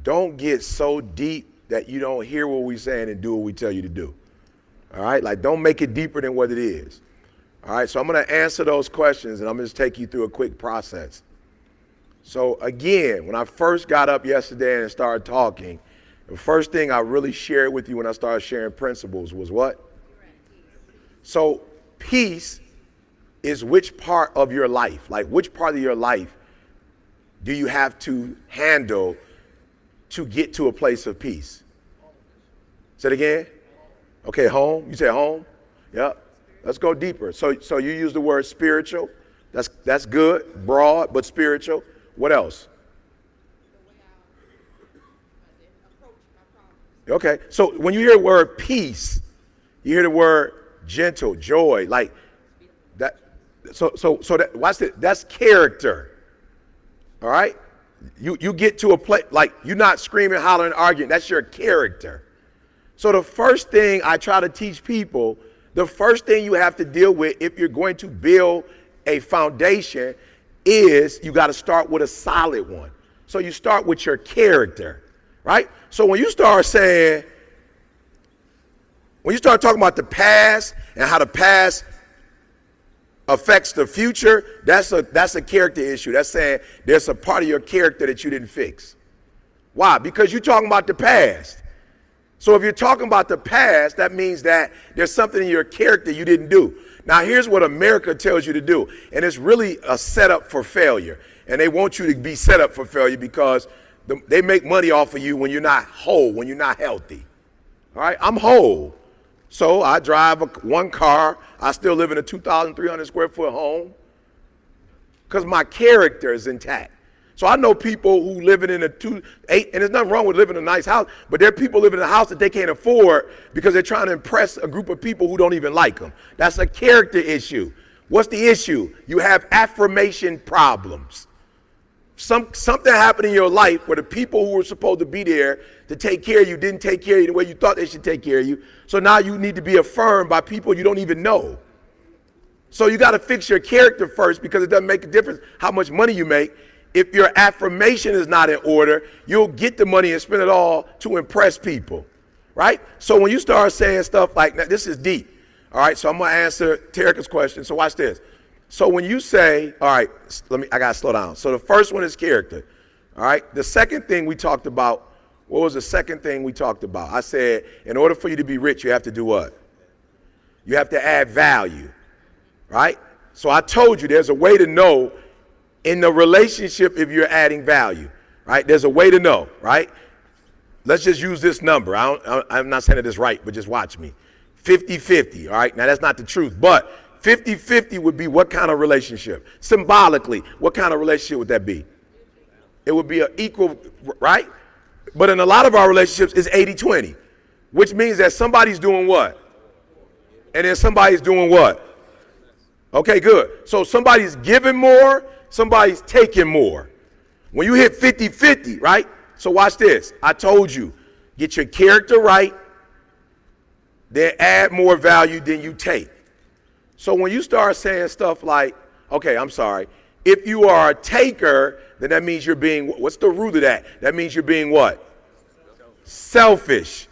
don't get so deep that you don't hear what we're saying and do what we tell you to do. All right? Like, don't make it deeper than what it is. All right? So I'm going to answer those questions, and I'm going to take you through a quick process. So again, when I first got up yesterday and started talking, the first thing I really shared with you when I started sharing principles was what? So peace is which part of your life, like which part of your life do you have to handle to get to a place of peace? Say it again. Okay, home. You say home? Yep. Let's go deeper. So you use the word spiritual. That's good, broad, but spiritual. What else? Okay, so when you hear the word peace, you hear the word gentle, joy, like that. So that, watch it. That's character. All right, you get to a place like you're not screaming, hollering, arguing. That's your character. So the first thing I try to teach people, the first thing you have to deal with if you're going to build a foundation is you got to start with a solid one. So you start with your character, right? So when you start saying, when you start talking about the past and how the past affects the future, that's a character issue. That's saying there's a part of your character that you didn't fix. Why? Because you're talking about the past. So if you're talking about the past, that means that there's something in your character you didn't do. Now, here's what America tells you to do, and it's really a setup for failure. And they want you to be set up for failure because they make money off of you when you're not whole, when you're not healthy. All right, I'm whole. So I drive one car. I still live in a 2,300 square foot home because my character is intact. So I know people who living in a 2.8, and there's nothing wrong with living in a nice house, but there are people living in a house that they can't afford because they're trying to impress a group of people who don't even like them. That's a character issue. What's the issue? You have affirmation problems. Something happened in your life where the people who were supposed to be there to take care of you didn't take care of you the way you thought they should take care of you. So now you need to be affirmed by people you don't even know. So you got to fix your character first because it doesn't make a difference how much money you make. If your affirmation is not in order, you'll get the money and spend it all to impress people, right? So when you start saying stuff like that, this is deep, all right? So I'm going to answer Terica's question. So watch this. So when you say, all right, I got to slow down. So the first one is character, all right? The second thing we talked about, what was the second thing we talked about? I said, in order for you to be rich, you have to do what? You have to add value, right? So I told you there's a way to know in the relationship if you're adding value, right? There's a way to know, right? Let's just use this number. I'm not saying it is right, but just watch me. 50-50, all right? Now, that's not the truth, but 50-50 would be what kind of relationship? Symbolically, what kind of relationship would that be? It would be an equal, right? But in a lot of our relationships, it's 80-20, which means that somebody's doing what? And then somebody's doing what? Okay, good. So somebody's giving more, somebody's taking more. When you hit 50-50, right? So watch this. I told you, get your character right, then add more value than you take. So when you start saying stuff like, okay, I'm sorry, if you are a taker, then that means you're being, what's the root of that? That means you're being what? Selfish.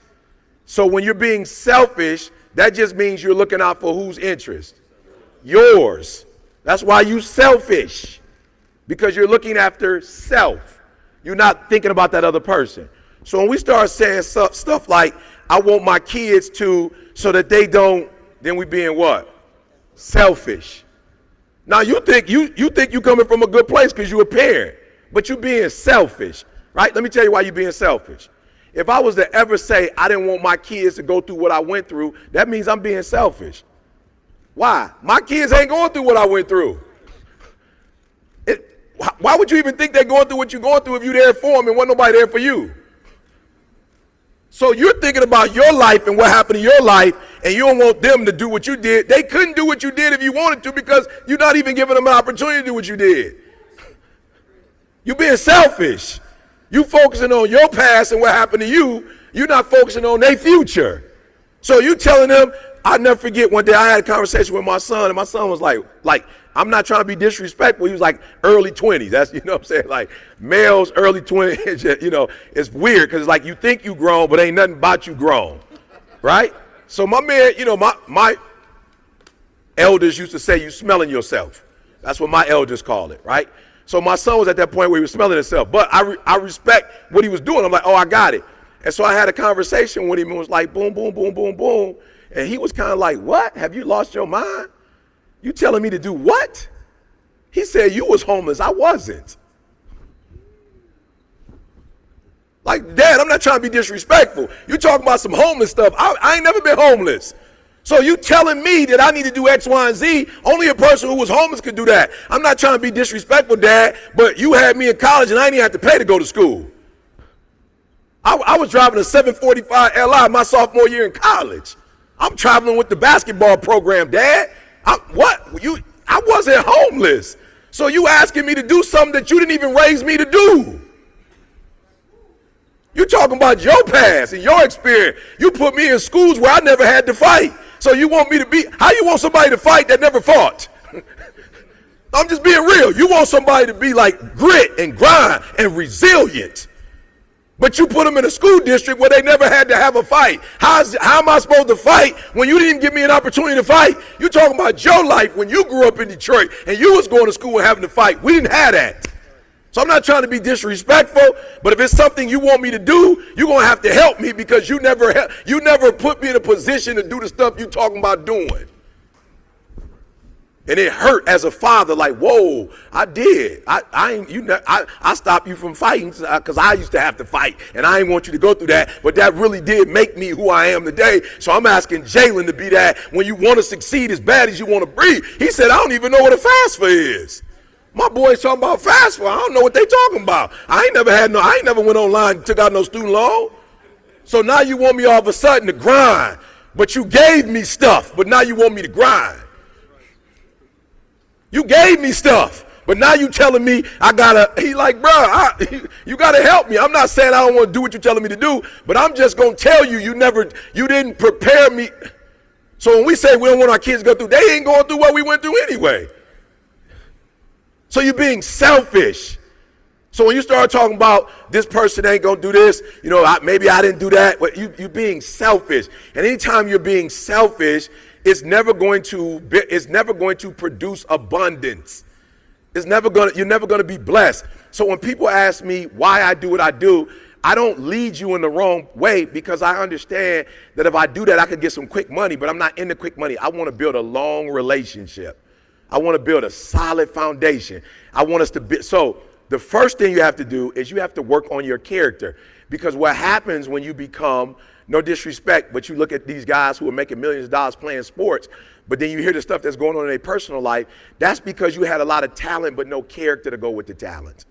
So when you're being selfish, that just means you're looking out for whose interest? Yours. That's why you selfish, because you're looking after self. You're not thinking about that other person. So when we start saying stuff like, I want my kids to, so that they don't, then we being what? Selfish. Now you think you coming from a good place because you're a parent, but you're being selfish, right? Let me tell you why you're being selfish. If I was to ever say I didn't want my kids to go through what I went through, that means I'm being selfish. Why? My kids ain't going through what I went through. Why would you even think they're going through what you're going through if you're there for them and wasn't nobody there for you? So you're thinking about your life and what happened in your life, and you don't want them to do what you did. They couldn't do what you did if you wanted to because you're not even giving them an opportunity to do what you did. You're being selfish. You focusing on your past and what happened to you. You're not focusing on their future. So you telling them, I'll never forget one day I had a conversation with my son, and my son was like, I'm not trying to be disrespectful. He was like early 20s. That's, you know what I'm saying? Like males, early 20s, you know, it's weird because like you think you grown, but ain't nothing about you grown, right? So my man, you know, my elders used to say, you smelling yourself. That's what my elders call it, right? So my son was at that point where he was smelling himself, but I respect what he was doing. I'm like, oh, I got it. And so I had a conversation with him and was like, boom, boom, boom, boom, boom. And he was kind of like, what? Have you lost your mind? You telling me to do what? He said, you was homeless. I wasn't. Like, Dad, I'm not trying to be disrespectful. You talking about some homeless stuff. I ain't never been homeless. So you telling me that I need to do X, Y, and Z? Only a person who was homeless could do that. I'm not trying to be disrespectful, Dad, but you had me in college and I didn't even have to pay to go to school. I was driving a 745 LI my sophomore year in college. I'm traveling with the basketball program, Dad. I wasn't homeless. So you asking me to do something that you didn't even raise me to do. You talking about your past and your experience. You put me in schools where I never had to fight. So you want me to be, how you want somebody to fight that never fought? I'm just being real. You want somebody to be like grit and grind and resilient. But you put them in a school district where they never had to have a fight. How am I supposed to fight when you didn't give me an opportunity to fight? You're talking about your life when you grew up in Detroit and you was going to school and having to fight. We didn't have that. So I'm not trying to be disrespectful, but if it's something you want me to do, you're going to have to help me because you never put me in a position to do the stuff you're talking about doing. And it hurt as a father, like, whoa, I did. I stopped you from fighting because I used to have to fight, and I didn't want you to go through that, but that really did make me who I am today. So I'm asking Jalen to be that when you want to succeed as bad as you want to breathe. He said, I don't even know what a FAFSA is. My boys talking about FAFSA. I don't know what they talking about. I ain't never went online and took out no student loan. So now you want me all of a sudden to grind, but you gave me stuff, but now you want me to grind. You gave me stuff, but now you telling me he like, bro, you gotta help me. I'm not saying I don't want to do what you're telling me to do, but I'm just gonna tell you, you didn't prepare me. So when we say we don't want our kids to go through, they ain't going through what we went through anyway. So you're being selfish. So when you start talking about this person ain't gonna do this, you know, maybe I didn't do that, but you're being selfish. And anytime you're being selfish, it's never going to produce abundance. You're never gonna be blessed. So when people ask me why I do what I do, I don't lead you in the wrong way because I understand that if I do that, I could get some quick money, but I'm not into quick money. I want to build a long relationship. I want to build a solid foundation. I want us to be, so the first thing you have to do is you have to work on your character, because what happens when you become, no disrespect, but you look at these guys who are making millions of dollars playing sports, but then you hear the stuff that's going on in their personal life, that's because you had a lot of talent but no character to go with the talent.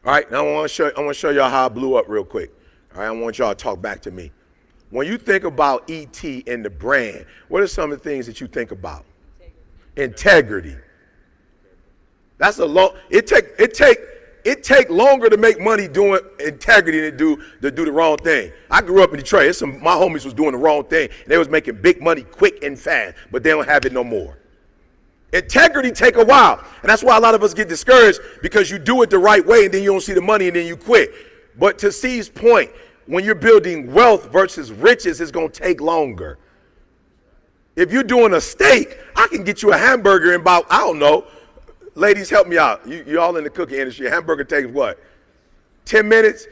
All right, now I want to show y'all how I blew up real quick. All right, I want y'all to talk back to me. When you think about ET and the brand, what are some of the things that you think about? Integrity. That's a long. It take longer to make money doing integrity than to do the wrong thing. I grew up in Detroit. My homies was doing the wrong thing. They was making big money quick and fast, but they don't have it no more. Integrity take a while, and that's why a lot of us get discouraged, because you do it the right way and then you don't see the money and then you quit. But to C's point, when you're building wealth versus riches, it's going to take longer. If you're doing a steak, I can get you a hamburger in about, I don't know. Ladies, help me out. You all in the cooking industry. A hamburger takes what? 10 minutes?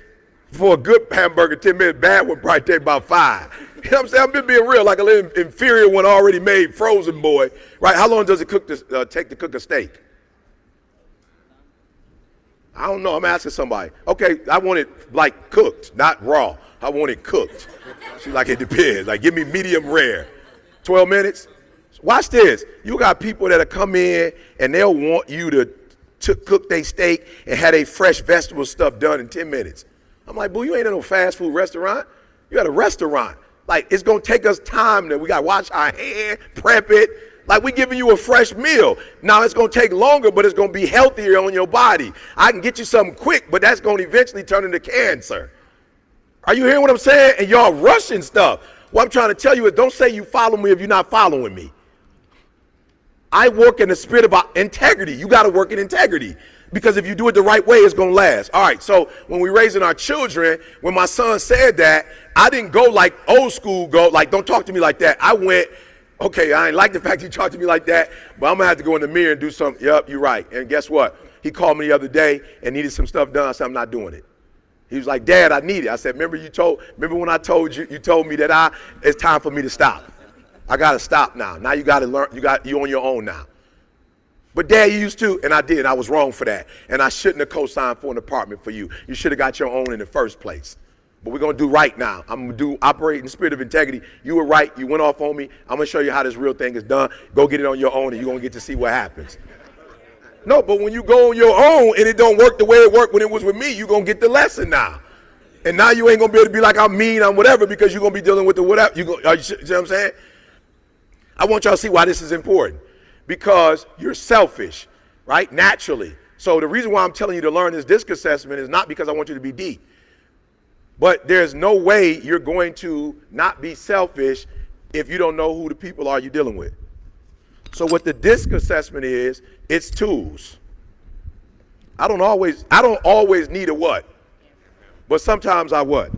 For a good hamburger, 10 minutes. Bad one probably take about 5. You know what I'm saying? I'm just being real, like a little inferior one already made, frozen boy. Right? How long does it take to cook a steak? I don't know. I'm asking somebody. Okay, I want it like cooked, not raw. I want it cooked. She's like, it depends. Like, give me medium rare. 12 minutes? Watch this. You got people that'll come in and they'll want you to cook their steak and have a fresh vegetable stuff done in 10 minutes. I'm like, boo, you ain't in no fast food restaurant. You got a restaurant. Like, it's going to take us time. We got to wash our hand, prep it. Like, we giving you a fresh meal. Now, it's going to take longer, but it's going to be healthier on your body. I can get you something quick, but that's going to eventually turn into cancer. Are you hearing what I'm saying? And y'all rushing stuff. What I'm trying to tell you is, don't say you follow me if you're not following me. I work in the spirit of integrity. You got to work in integrity. Because if you do it the right way, it's going to last. All right, so when we're raising our children, when my son said that, I didn't go like old school go, like, don't talk to me like that. I went, okay, I ain't like the fact you talk to me like that, but I'm going to have to go in the mirror and do something. Yep, you're right. And guess what? He called me the other day and needed some stuff done. I said, I'm not doing it. He was like, Dad, I need it. I said, remember when I told you, you told me that it's time for me to stop. I got to stop now. Now you got to learn, you on your own now. But Dad, you used to, and I did. I was wrong for that. And I shouldn't have co-signed for an apartment for you. You should have got your own in the first place. But we're going to do right now. I'm going to operate in the spirit of integrity. You were right. You went off on me. I'm going to show you how this real thing is done. Go get it on your own, and you're going to get to see what happens. No, but when you go on your own and it don't work the way it worked when it was with me, you're going to get the lesson now. And now you ain't going to be able to be like, I'm mean, I'm whatever, because you're going to be dealing with the whatever. You see what I'm saying? I want y'all to see why this is important. Because you're selfish, right? Naturally. So the reason why I'm telling you to learn this disc assessment is not because I want you to be deep. But there's no way you're going to not be selfish if you don't know who the people are you're dealing with. So what the disc assessment is, it's tools. I don't always need a what, but sometimes I what?